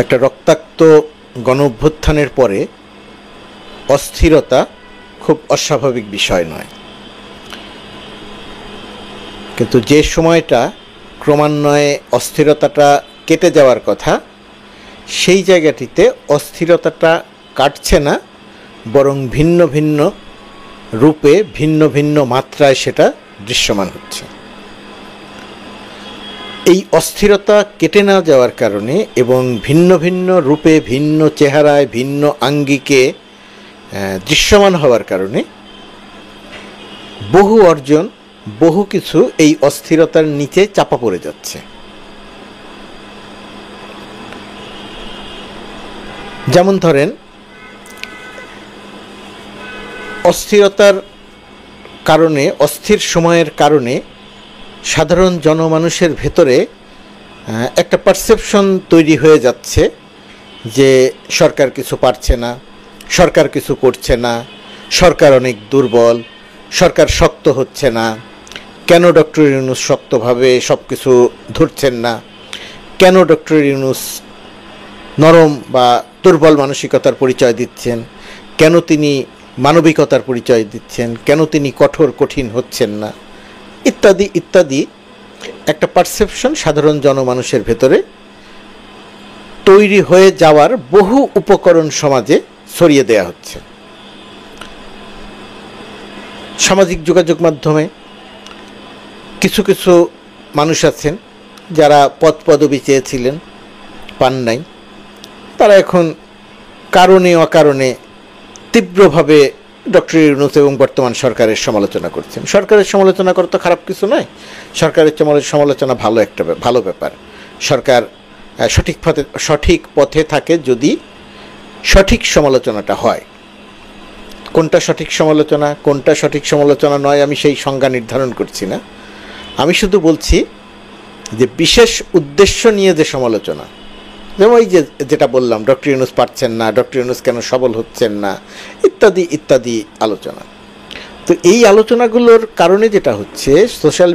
একটা রক্তাক্ত গণঅভ্যুত্থানের পরে অস্থিরতা খুব অস্বাভাবিক বিষয় নয়, কিন্তু যে সময়টা ক্রমান্বয়ে অস্থিরতাটা কেটে যাওয়ার কথা, সেই জায়গাটিতে অস্থিরতাটা কাটছে না, বরং ভিন্ন ভিন্ন রূপে ভিন্ন ভিন্ন মাত্রায় সেটা দৃশ্যমান হচ্ছে। এই অস্থিরতা কেটে না যাওয়ার কারণে এবং ভিন্ন ভিন্ন রূপে ভিন্ন চেহারায় ভিন্ন আঙ্গিকে দৃশ্যমান হওয়ার কারণে বহু অর্জন, বহু কিছু এই অস্থিরতার নিচে চাপা পড়ে যাচ্ছে। যেমন ধরেন, অস্থিরতার কারণে, অস্থির সময়ের কারণে সাধারণ জনমানুষের ভেতরে একটা পারসেপশন তৈরি হয়ে যাচ্ছে যে সরকার কিছু পারছে না, সরকার কিছু করছে না, সরকার অনেক দুর্বল, সরকার শক্ত হচ্ছে না, কেন ডক্টর ইউনূস শক্তভাবে সব কিছু ধরছেন না, কেন ডক্টর ইউনূস নরম বা দুর্বল মানসিকতার পরিচয় দিচ্ছেন, কেন তিনি মানবিকতার পরিচয় দিচ্ছেন, কেন তিনি কঠোর কঠিন হচ্ছেন না, ইত্যাদি ইত্যাদি একটা পারসেপশন সাধারণ জনমানুষের ভেতরে তৈরি হয়ে যাওয়ার বহু উপকরণ সমাজে ছড়িয়ে দেয়া হচ্ছে। সামাজিক যোগাযোগ মাধ্যমে কিছু কিছু মানুষ আছেন যারা পদ পদবি চেয়েছিলেন, পান নাই, তারা এখন কারণে অকারণে তীব্রভাবে ডক্টর ইউনূস এবং বর্তমান সরকারের সমালোচনা করছেন। সরকারের সমালোচনা করা তো খারাপ কিছু নয়, সরকারের সমালোচনা ভালো ব্যাপার। সরকার সঠিক পথে থাকে যদি সঠিক সমালোচনাটা হয়। কোনটা সঠিক সমালোচনা, কোনটা সঠিক সমালোচনা নয়, আমি সেই সংজ্ঞা নির্ধারণ করছি না। আমি শুধু বলছি যে বিশেষ উদ্দেশ্য নিয়ে যে সমালোচনা, যেমন এই যেটা বললাম, ডক্টর ইউনূস পারছেন না, ডক্টর ইউনূস কেন সবল হচ্ছেন না, ইত্যাদি ইত্যাদি আলোচনা। তো এই আলোচনাগুলোর কারণে যেটা হচ্ছে, সোশ্যাল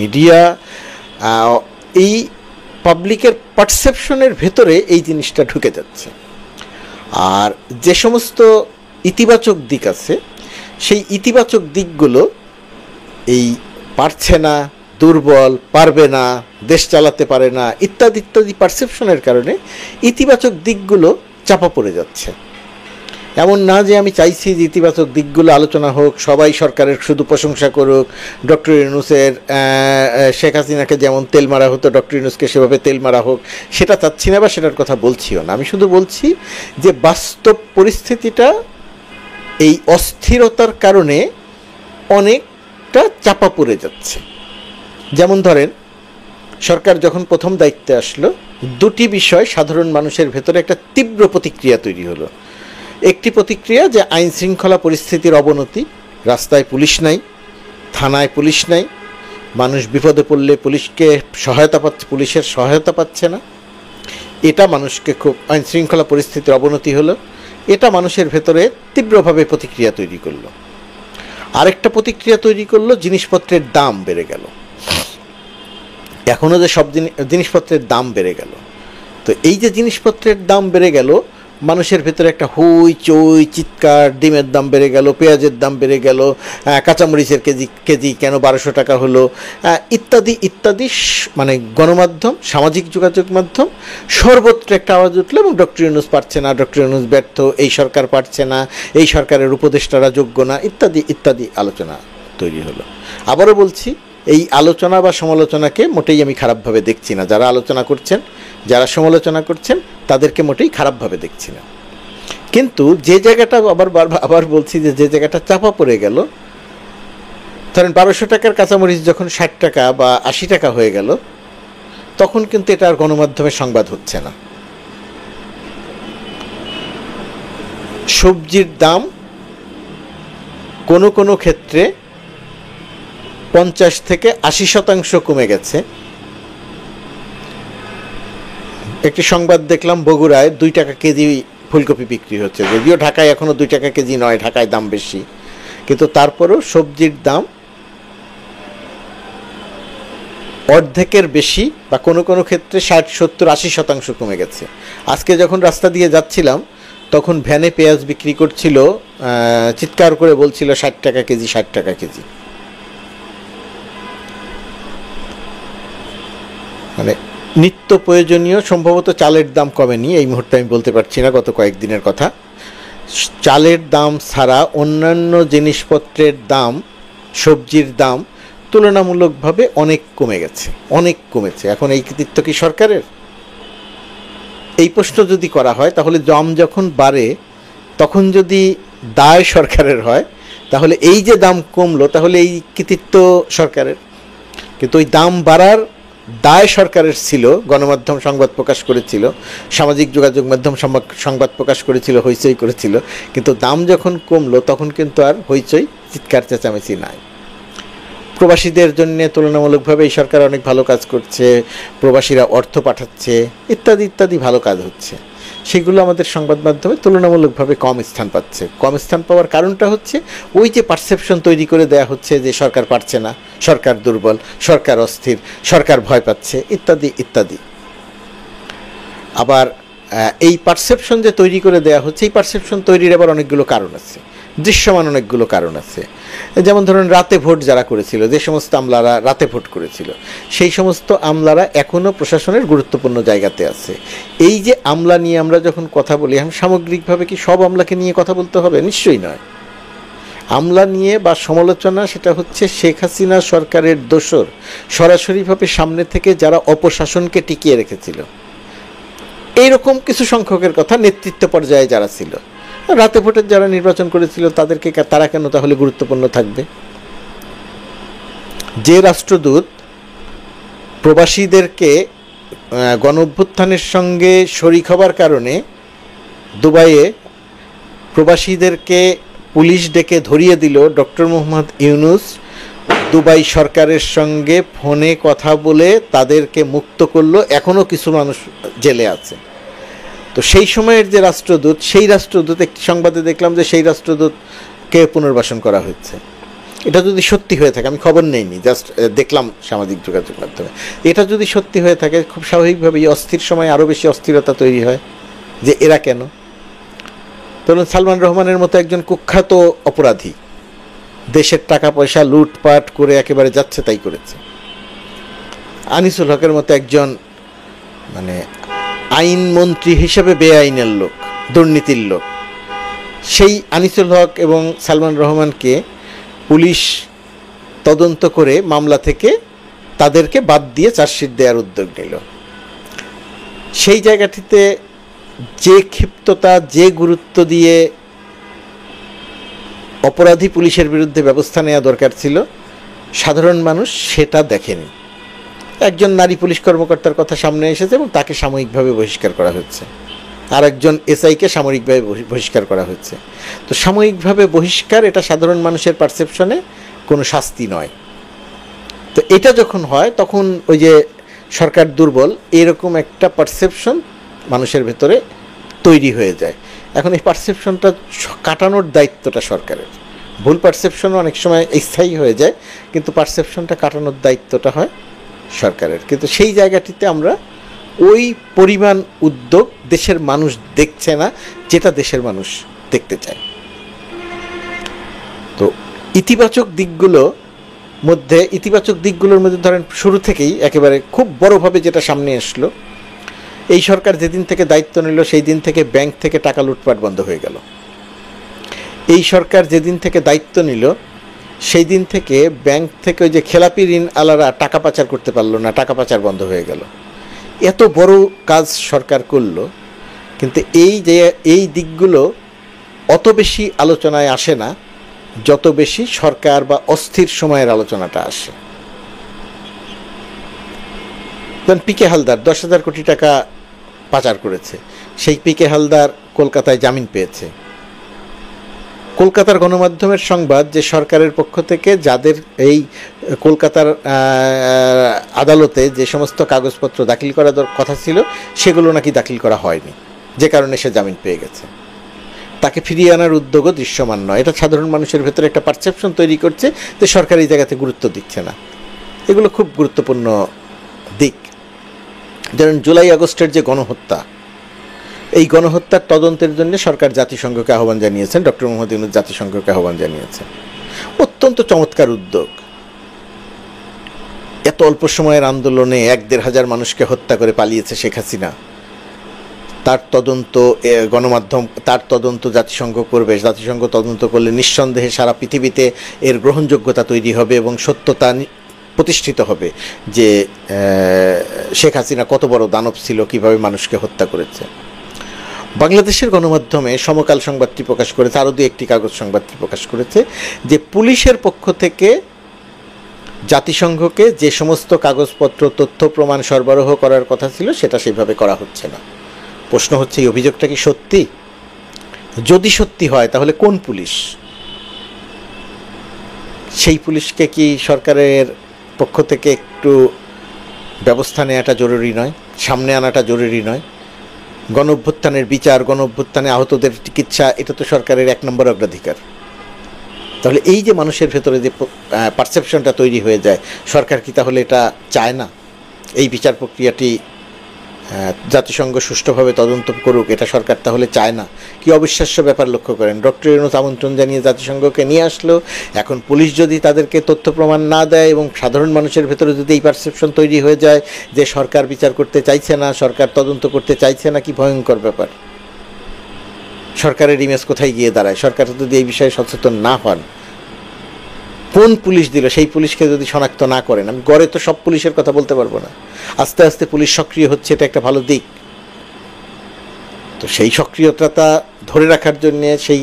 মিডিয়া এই পাবলিকের পারসেপশনের ভেতরে এই জিনিসটা ঢুকে যাচ্ছে। আর যে সমস্ত ইতিবাচক দিক আছে, সেই ইতিবাচক দিকগুলো এই পারছে না, দুর্বল, পারবে না, দেশ চালাতে পারে না, ইত্যাদি ইত্যাদি পারসেপশনের কারণে ইতিবাচক দিকগুলো চাপা পড়ে যাচ্ছে। এমন না যে আমি চাইছি যে ইতিবাচক দিকগুলো আলোচনা হোক, সবাই সরকারের শুধু প্রশংসা করুক, ডক্টর ইউনূসের শেখ হাসিনাকে যেমন তেল মারা হতো ডক্টর ইউনূসকে সেভাবে তেল মারা হোক, সেটা চাচ্ছি না বা সেটার কথা বলছিও না। আমি শুধু বলছি যে বাস্তব পরিস্থিতিটা এই অস্থিরতার কারণে অনেকটা চাপা পড়ে যাচ্ছে। যেমন ধরেন, সরকার যখন প্রথম দায়িত্বে আসলো, দুটি বিষয় সাধারণ মানুষের ভেতরে একটা তীব্র প্রতিক্রিয়া তৈরি হলো। একটি প্রতিক্রিয়া যে আইন শৃঙ্খলা পরিস্থিতির অবনতি, রাস্তায় পুলিশ নাই, থানায় পুলিশ নাই, মানুষ বিপদে পড়লে পুলিশের সহায়তা পাচ্ছে না, এটা মানুষকে খুব, আইন শৃঙ্খলা পরিস্থিতির অবনতি হলো, এটা মানুষের ভেতরে তীব্রভাবে প্রতিক্রিয়া তৈরি করলো। আরেকটা প্রতিক্রিয়া তৈরি করলো, জিনিসপত্রের দাম বেড়ে গেল। এখনও যে সব জিনিসপত্রের দাম বেড়ে গেল, তো এই যে জিনিসপত্রের দাম বেড়ে গেল, মানুষের ভেতরে একটা হই চই চিৎকার, ডিমের দাম বেড়ে গেল, পেঁয়াজের দাম বেড়ে গেল, কাঁচামরিচের কেজি কেন 1200 টাকা হলো, ইত্যাদি ইত্যাদি। মানে গণমাধ্যম, সামাজিক যোগাযোগ মাধ্যম সর্বত্র একটা আওয়াজ উঠলো এবং ডক্টর ইউনূস পারছে না, ডক্টর ইউনূস ব্যর্থ, এই সরকার পারছে না, এই সরকারের উপদেষ্টারা যোগ্য না, ইত্যাদি ইত্যাদি আলোচনা তৈরি হলো। আবারও বলছি, এই আলোচনা বা সমালোচনাকে মোটেই আমি খারাপভাবে দেখছি না। যারা আলোচনা করছেন, যারা সমালোচনা করছেন, তাদেরকে মোটেই খারাপভাবে দেখছি না। কিন্তু যে জায়গাটা আবার বলছি যে জায়গাটা চাপা পড়ে গেল, ধরেন 1200 টাকার কাঁচামরিচ যখন 60 টাকা বা 80 টাকা হয়ে গেল, তখন কিন্তু এটা আর গণমাধ্যমে সংবাদ হচ্ছে না। সবজির দাম কোনো কোনো ক্ষেত্রে 50 থেকে 80% কমে গেছে। একটি সংবাদ দেখলাম, বগুড়ায় 2 টাকা কেজি ফুলকপি বিক্রি হচ্ছে, যদিও ঢাকায় এখনও 2 টাকা কেজি নয়, ঢাকায় দাম বেশি, কিন্তু তারপরেও সবজির দাম অর্ধেকের বেশি বা কোনো কোনো ক্ষেত্রে 60, 70, 80% কমে গেছে। আজকে যখন রাস্তা দিয়ে যাচ্ছিলাম তখন ভ্যানে পেঁয়াজ বিক্রি করছিল, চিৎকার করে বলছিল 60 টাকা কেজি, 60 টাকা কেজি। মানে নিত্য প্রয়োজনীয় সম্ভবত চালের দাম কমেনি, এই মুহূর্তে আমি বলতে পারছি না, গত কয়েকদিনের কথা। চালের দাম ছাড়া অন্যান্য জিনিসপত্রের দাম, সবজির দাম তুলনামূলকভাবে অনেক কমে গেছে, অনেক কমেছে। এখন এই কৃতিত্ব কি সরকারের? এই প্রশ্ন যদি করা হয় তাহলে দাম যখন বাড়ে তখন যদি দায় সরকারের হয় তাহলে এই যে দাম কমলো তাহলে এই কৃতিত্ব সরকারের। কিন্তু ওই দাম বাড়ার দায় সরকারের ছিল, গণমাধ্যম সংবাদ প্রকাশ করেছিল, সামাজিক যোগাযোগ মাধ্যম সংবাদ প্রকাশ করেছিল, হইচই করেছিল। কিন্তু দাম যখন কমলো তখন কিন্তু আর হইচই, চিৎকার চেঁচামেচি নাই। প্রবাসীদের জন্য তুলনামূলকভাবে এই সরকার অনেক ভালো কাজ করছে, প্রবাসীরা অর্থ পাঠাচ্ছে, ইত্যাদি ইত্যাদি ভালো কাজ হচ্ছে। সেগুলো আমাদের সংবাদ মাধ্যমে তুলনামূলকভাবে কম স্থান পাচ্ছে। কম স্থান পাওয়ার কারণটা হচ্ছে ওই যে পারসেপশন তৈরি করে দেয়া হচ্ছে যে সরকার পারছে না, সরকার দুর্বল, সরকার অস্থির, সরকার ভয় পাচ্ছে, ইত্যাদি ইত্যাদি। আবার এই পারসেপশন যে তৈরি করে দেয়া হচ্ছে, এই পারসেপশন তৈরির আবার অনেকগুলো কারণ আছে, দৃশ্যমান অনেকগুলো কারণ আছে। যেমন ধরুন রাতে ভোট যারা করেছিল, যে সমস্ত আমলারা রাতে ভোট করেছিল, সেই সমস্ত আমলারা এখনও প্রশাসনের গুরুত্বপূর্ণ জায়গাতে আছে। এই যে আমলা নিয়ে আমরা যখন কথা বলি, এখন সামগ্রিকভাবে কি সব আমলাকে নিয়ে কথা বলতে হবে? নিশ্চয়ই নয়। আমলা নিয়ে বা সমালোচনা সেটা হচ্ছে শেখ হাসিনা সরকারের দোসর, সরাসরিভাবে সামনে থেকে যারা অপশাসনকে টিকিয়ে রেখেছিল, এইরকম কিছু সংখ্যকের কথা, নেতৃত্ব পর্যায়ে যারা ছিল। রাতে ভোটের যারা নির্বাচন করেছিল তারা কেন তাহলে গুরুত্বপূর্ণ থাকবে? যে রাষ্ট্রদূত প্রবাসীদেরকে গণ অভ্যুত্থানের সঙ্গে শরিক হবার কারণে দুবাইয়ে প্রবাসীদেরকে পুলিশ ডেকে ধরিয়ে দিল, ডক্টর মোহাম্মদ ইউনূস দুবাই সরকারের সঙ্গে ফোনে কথা বলে তাদেরকে মুক্ত করলো, এখনও কিছু মানুষ জেলে আছে। তো সেই সময়ের যে রাষ্ট্রদূত, সেই রাষ্ট্রদূত, একটি সংবাদে দেখলাম যে সেই রাষ্ট্রদূতকে পুনর্বাসন করা হয়েছে। এটা যদি সত্যি হয়ে থাকে, আমি খবর নেইনি, জাস্ট দেখলাম সামাজিক যোগাযোগ মাধ্যমে, এটা যদি সত্যি হয়ে থাকে খুব স্বাভাবিকভাবেই অস্থির সময় আরও বেশি অস্থিরতা তৈরি হয় যে এরা কেন। ধরুন সালমান রহমানের মতো একজন কুখ্যাত অপরাধী দেশের টাকা পয়সা লুটপাট করে একেবারে যাচ্ছে তাই করেছে। আনিসুল হকের মতো একজন মানে আইনমন্ত্রী হিসেবে বেআইনের লোক, দুর্নীতির লোক, সেই আনিসুল হক এবং সালমান রহমানকে পুলিশ তদন্ত করে মামলা থেকে তাদেরকে বাদ দিয়ে চার্জশিট দেওয়ার উদ্যোগ নিল। সেই জায়গাটিতে যে ক্ষিপ্ততা, যে গুরুত্ব দিয়ে অপরাধী পুলিশের বিরুদ্ধে ব্যবস্থা নেওয়া দরকার ছিল, সাধারণ মানুষ সেটা দেখেনি। একজন নারী পুলিশ কর্মকর্তার কথা সামনে এসেছে এবং তাকে সাময়িকভাবে বহিষ্কার করা হচ্ছে, আর একজন এসআইকে সাময়িকভাবে বহিষ্কার করা হচ্ছে। তো সাময়িকভাবে বহিষ্কার, এটা সাধারণ মানুষের পারসেপশনে কোনো শাস্তি নয়। তো এটা যখন হয় তখন ওই যে সরকার দুর্বল, এরকম একটা পারসেপশন মানুষের ভেতরে তৈরি হয়ে যায়। এখন এই পারসেপশনটা কাটানোর দায়িত্বটা সরকারের। ভুল পারসেপশনও অনেক সময় স্থায়ী হয়ে যায়, কিন্তু পারসেপশনটা কাটানোর দায়িত্বটা হয় সরকারের। কিন্তু সেই জায়গাটিতে আমরা ওই পরিমাণ উদ্যোগ দেশের মানুষ দেখছে না, যেটা দেশের মানুষ দেখতে চায়। তো ইতিবাচক দিকগুলোর মধ্যে ধরেন শুরু থেকেই একেবারে খুব বড়োভাবে যেটা সামনে আসলো, এই সরকার যেদিন থেকে দায়িত্ব নিল সেই দিন থেকে ব্যাংক থেকে টাকা লুটপাট বন্ধ হয়ে গেল। এই সরকার যেদিন থেকে দায়িত্ব নিল সেই দিন থেকে ব্যাংক থেকে ওই যে খেলাপি ঋণ আলারা টাকা পাচার করতে পারলো না, টাকা পাচার বন্ধ হয়ে গেল। এত বড় কাজ সরকার করলো, কিন্তু এই দিকগুলো অত বেশি আলোচনায় আসে না যত বেশি সরকার বা অস্থির সময়ের আলোচনাটা আসে। পিকে হালদার 10,000 কোটি টাকা পাচার করেছে, সেই পিকে হালদার কলকাতায় জামিন পেয়েছে। কলকাতার গণমাধ্যমের সংবাদ যে সরকারের পক্ষ থেকে যাদের এই কলকাতার আদালতে যে সমস্ত কাগজপত্র দাখিল করার কথা ছিল সেগুলো নাকি দাখিল করা হয়নি, যে কারণে সে জামিন পেয়ে গেছে। তাকে ফিরিয়ে আনার উদ্যোগও দৃশ্যমান নয়। এটা সাধারণ মানুষের ভেতরে একটা পারসেপশন তৈরি করছে যে সরকার এই জায়গাতে গুরুত্ব দিচ্ছে না। এগুলো খুব গুরুত্বপূর্ণ দিক। যেমন জুলাই আগস্টের যে গণহত্যা, এই গণহত্যার তদন্তের জন্য সরকার জাতিসংঘকে আহ্বান জানিয়েছেন, ডক্টর মোহাম্মদ ইউনূস জাতিসংঘকে আহ্বান জানিয়েছেন। অত্যন্ত চমৎকার উদ্যোগ। এত অল্প সময়ের আন্দোলনে 1-1.5 হাজার মানুষকে হত্যা করে পালিয়েছে শেখ হাসিনা, তার তদন্ত গণমাধ্যম, তার তদন্ত জাতিসংঘ করবে। জাতিসংঘ তদন্ত করলে নিঃসন্দেহে সারা পৃথিবীতে এর গ্রহণযোগ্যতা তৈরি হবে এবং সত্যতা প্রতিষ্ঠিত হবে যে শেখ হাসিনা কত বড় দানব ছিল, কিভাবে মানুষকে হত্যা করেছে। বাংলাদেশের গণমাধ্যমে সমকাল সংবাদটি প্রকাশ করেছে, আরও 2-1টি কাগজ সংবাদটি প্রকাশ করেছে যে পুলিশের পক্ষ থেকে জাতিসংঘকে যে সমস্ত কাগজপত্র, তথ্য প্রমাণ সরবরাহ করার কথা ছিল সেটা সেইভাবে করা হচ্ছে না। প্রশ্ন হচ্ছে, এই অভিযোগটা কি সত্যি? যদি সত্যি হয় তাহলে কোন পুলিশ? সেই পুলিশকে কি সরকারের পক্ষ থেকে একটু ব্যবস্থা নেওয়াটা জরুরি নয়? সামনে আনাটা জরুরি নয়? গণ অভ্যুত্থানের বিচার, গণ অভ্যুত্থানে আহতদের চিকিৎসা, এটা তো সরকারের 1 নম্বর অগ্রাধিকার। তাহলে এই যে মানুষের ভেতরে যে পারসেপশনটা তৈরি হয়ে যায়, সরকার কি তাহলে এটা চায় না? এই বিচার প্রক্রিয়াটি জাতিসংঘ সুষ্ঠুভাবে তদন্ত করুক, এটা সরকার তাহলে চায় না? কি অবিশ্বাস্য ব্যাপার লক্ষ্য করেন। ডক্টর ইউনূস আমন্ত্রণ জানিয়ে জাতিসংঘকে নিয়ে আসলো, এখন পুলিশ যদি তাদেরকে তথ্য প্রমাণ না দেয় এবং সাধারণ মানুষের ভেতরে যদি এই পারসেপশন তৈরি হয়ে যায় যে সরকার বিচার করতে চাইছে না, সরকার তদন্ত করতে চাইছে না, কি ভয়ঙ্কর ব্যাপার। সরকারের ইমেজ কোথায় গিয়ে দাঁড়ায়? সরকার যদি এই বিষয়ে সচেতন না হন, কোন পুলিশ দিল সেই পুলিশকে যদি শনাক্ত না করেন, আমি গড়ে তো সব পুলিশের কথা বলতে পারবো না, আস্তে আস্তে পুলিশ সক্রিয় হচ্ছে, এটা একটা ভালো দিক। তো সেই সক্রিয়তা ধরে রাখার জন্যে সেই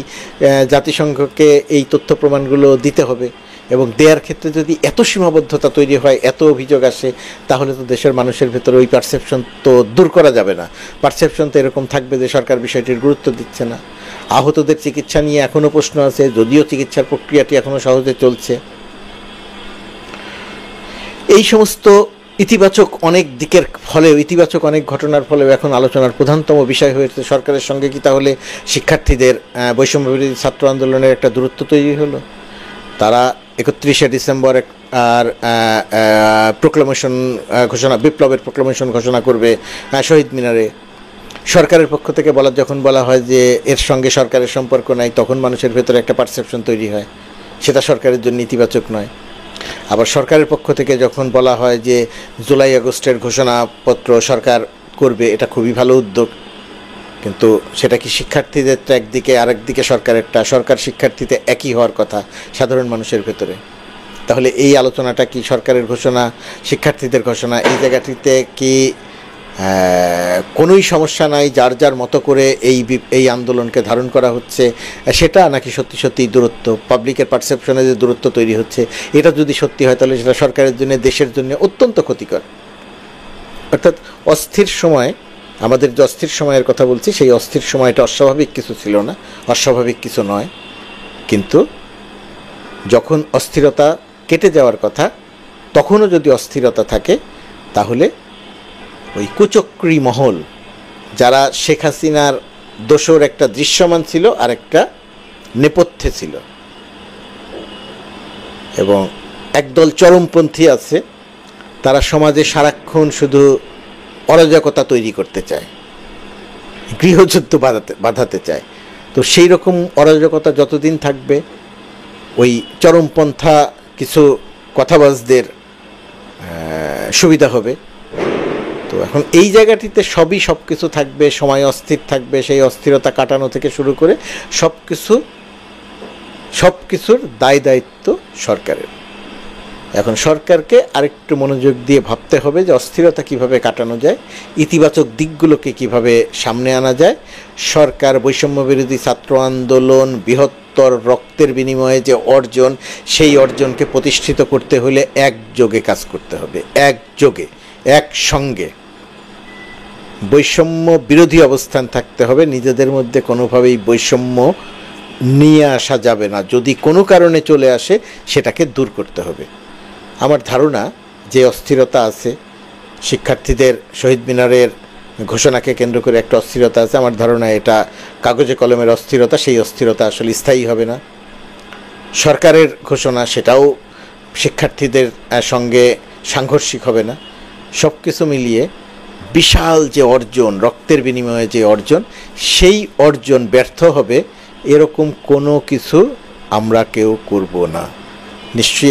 জাতিসংঘকে এই তথ্য প্রমাণগুলো দিতে হবে, এবং দেওয়ার ক্ষেত্রে যদি এত সীমাবদ্ধতা তৈরি হয়, এত অভিযোগ আসে, তাহলে তো দেশের মানুষের ভেতরে ওই পারসেপশন তো দূর করা যাবে না। পারসেপশন তো এরকম থাকবে যে সরকার বিষয়টির গুরুত্ব দিচ্ছে না। আহতদের চিকিৎসা নিয়ে এখনও প্রশ্ন আছে, যদিও চিকিৎসার প্রক্রিয়াটি এখনও সহজে চলছে। এই সমস্ত ইতিবাচক অনেক দিকের ফলেও, ইতিবাচক অনেক ঘটনার ফলেও এখন আলোচনার প্রধানতম বিষয় হয়েছে সরকারের সঙ্গে কি তাহলে শিক্ষার্থীদের বৈষম্যবিরোধী ছাত্র আন্দোলনের একটা দূরত্ব তৈরি হলো। তারা 31শে ডিসেম্বর আর প্রোক্লামেশন ঘোষণা, বিপ্লবের প্রোক্লামেশন ঘোষণা করবে শহীদ মিনারে। সরকারের পক্ষ থেকে যখন বলা হয় যে এর সঙ্গে সরকারের সম্পর্ক নাই, তখন মানুষের ভেতরে একটা পারসেপশন তৈরি হয়, সেটা সরকারের জন্য ইতিবাচক নয়। আবার সরকারের পক্ষ থেকে যখন বলা হয় যে জুলাই আগস্টের ঘোষণাপত্র সরকার করবে, এটা খুবই ভালো উদ্যোগ, কিন্তু সেটা কি শিক্ষার্থীদের তো একদিকে, আরেকদিকে সরকারেরটা, সরকার শিক্ষার্থীতে একই হওয়ার কথা সাধারণ মানুষের ভেতরে। তাহলে এই আলোচনাটা কি সরকারের ঘোষণা, শিক্ষার্থীদের ঘোষণা, এই জায়গাটিতে কি কোনোই সমস্যা নাই, যার যার মতো করে এই আন্দোলনকে ধারণ করা হচ্ছে সেটা, নাকি সত্যি সত্যি দূরত্ব, পাবলিকের পারসেপশনে যে দূরত্ব তৈরি হচ্ছে, এটা যদি সত্যি হয় তাহলে সেটা সরকারের জন্য, দেশের জন্য অত্যন্ত ক্ষতিকর। অর্থাৎ অস্থির সময়, আমাদের যে অস্থির সময়ের কথা বলছি, সেই অস্থির সময়টা অস্বাভাবিক কিছু ছিল না, অস্বাভাবিক কিছু নয়, কিন্তু যখন অস্থিরতা কেটে যাওয়ার কথা, তখনও যদি অস্থিরতা থাকে, তাহলে ওই কুচক্রী মহল, যারা শেখ হাসিনার দোসর একটা দৃশ্যমান ছিল আর একটা নেপথ্যে ছিল, এবং একদল চরমপন্থী আছে, তারা সমাজে সারাক্ষণ শুধু অরাজকতা তৈরি করতে চায়, গৃহযুদ্ধ বাঁধাতে চায়। তো সেই রকম অরাজকতা যতদিন থাকবে, ওই চরমপন্থা কিছু কথাবাজদের সুবিধা হবে। তো এখন এই জায়গাটিতে সব কিছু থাকবে, সময় অস্থির থাকবে, সেই অস্থিরতা কাটানো থেকে শুরু করে সব কিছুর দায়িত্ব সরকারের। এখন সরকারকে আরেকটু মনোযোগ দিয়ে ভাবতে হবে যে অস্থিরতা কিভাবে কাটানো যায়, ইতিবাচক দিকগুলোকে কিভাবে সামনে আনা যায়। সরকার বৈষম্যবিরোধী ছাত্র আন্দোলন, বৃহত্তর রক্তের বিনিময়ে যে অর্জন, সেই অর্জনকে প্রতিষ্ঠিত করতে হলে একযোগে কাজ করতে হবে, একযোগে, একসঙ্গে। বৈষম্য বিরোধী অবস্থান থাকতে হবে, নিজেদের মধ্যে কোনোভাবেই বৈষম্য নিয়ে আসা যাবে না। যদি কোনো কারণে চলে আসে, সেটাকে দূর করতে হবে। আমার ধারণা যে অস্থিরতা আছে, শিক্ষার্থীদের শহীদ মিনারের ঘোষণাকে কেন্দ্র করে একটা অস্থিরতা আছে, আমার ধারণা এটা কাগজে কলমের অস্থিরতা, সেই অস্থিরতা আসলে স্থায়ী হবে না। সরকারের ঘোষণা, সেটাও শিক্ষার্থীদের সঙ্গে সাংঘর্ষিক হবে না। সব কিছু মিলিয়ে বিশাল যে অর্জন, রক্তের বিনিময়ে যে অর্জন, সেই অর্জন ব্যর্থ হবে এরকম কোনো কিছু আমরা কেউ করব না। নিশ্চয়ই